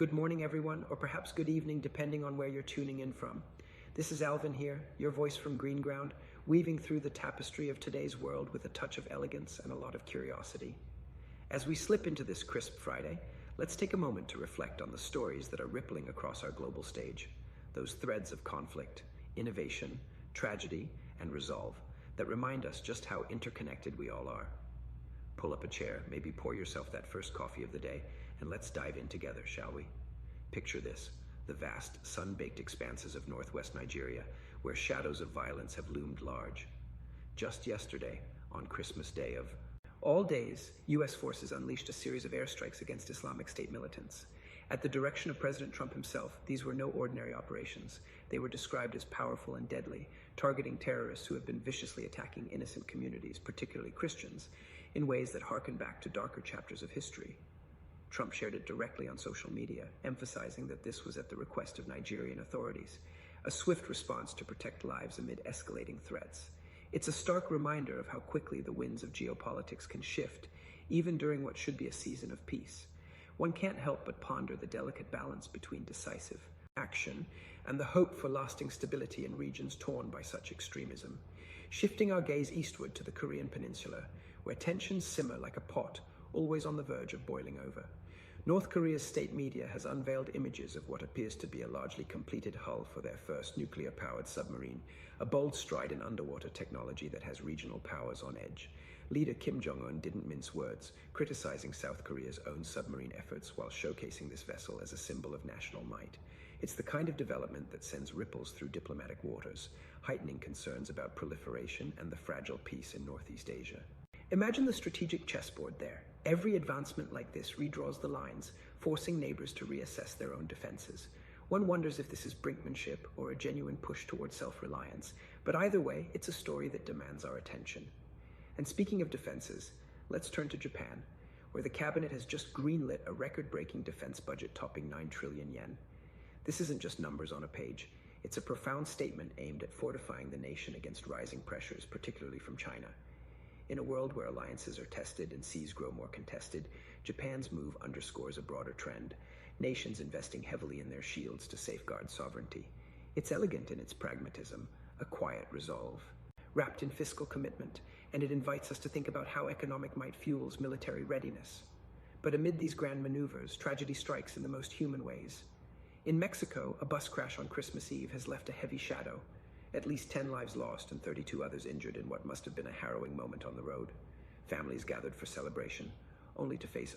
Good morning, everyone, or perhaps good evening, depending on where you're tuning in from. This is Alvin here, your voice from Green Ground, weaving through the tapestry of today's world with a touch of elegance and a lot of curiosity. As we slip into this crisp Friday, let's take a moment to reflect on the stories that are rippling across our global stage, those threads of conflict, innovation, tragedy, and resolve that remind us just how interconnected we all are. Pull up a chair, maybe pour yourself that first coffee of the day, and let's dive in together, shall we? Picture this, the vast, sun-baked expanses of northwest Nigeria, where shadows of violence have loomed large. Just yesterday, on Christmas Day of all days, U.S. forces unleashed a series of airstrikes against Islamic State militants. At the direction of President Trump himself, these were no ordinary operations. They were described as powerful and deadly, targeting terrorists who have been viciously attacking innocent communities, particularly Christians, in ways that harken back to darker chapters of history. Trump shared it directly on social media, emphasizing that this was at the request of Nigerian authorities, a swift response to protect lives amid escalating threats. It's a stark reminder of how quickly the winds of geopolitics can shift, even during what should be a season of peace. One can't help but ponder the delicate balance between decisive action and the hope for lasting stability in regions torn by such extremism. Shifting our gaze eastward to the Korean Peninsula, where tensions simmer like a pot, always on the verge of boiling over. North Korea's state media has unveiled images of what appears to be a largely completed hull for their first nuclear-powered submarine, a bold stride in underwater technology that has regional powers on edge. Leader Kim Jong-un didn't mince words, criticizing South Korea's own submarine efforts while showcasing this vessel as a symbol of national might. It's the kind of development that sends ripples through diplomatic waters, heightening concerns about proliferation and the fragile peace in Northeast Asia. Imagine the strategic chessboard there. Every advancement like this redraws the lines, forcing neighbors to reassess their own defenses. One wonders if this is brinkmanship or a genuine push toward self-reliance, but either way, it's a story that demands our attention. And speaking of defenses, let's turn to Japan, where the cabinet has just greenlit a record-breaking defense budget topping 9 trillion yen. This isn't just numbers on a page. It's a profound statement aimed at fortifying the nation against rising pressures, particularly from China. In a world where alliances are tested and seas grow more contested, Japan's move underscores a broader trend, nations investing heavily in their shields to safeguard sovereignty. It's elegant in its pragmatism, a quiet resolve, wrapped in fiscal commitment, and it invites us to think about how economic might fuels military readiness. But amid these grand maneuvers, tragedy strikes in the most human ways. In Mexico, a bus crash on Christmas Eve has left a heavy shadow. At least 10 lives lost and 32 others injured in what must have been a harrowing moment on the road. Families gathered for celebration, only to face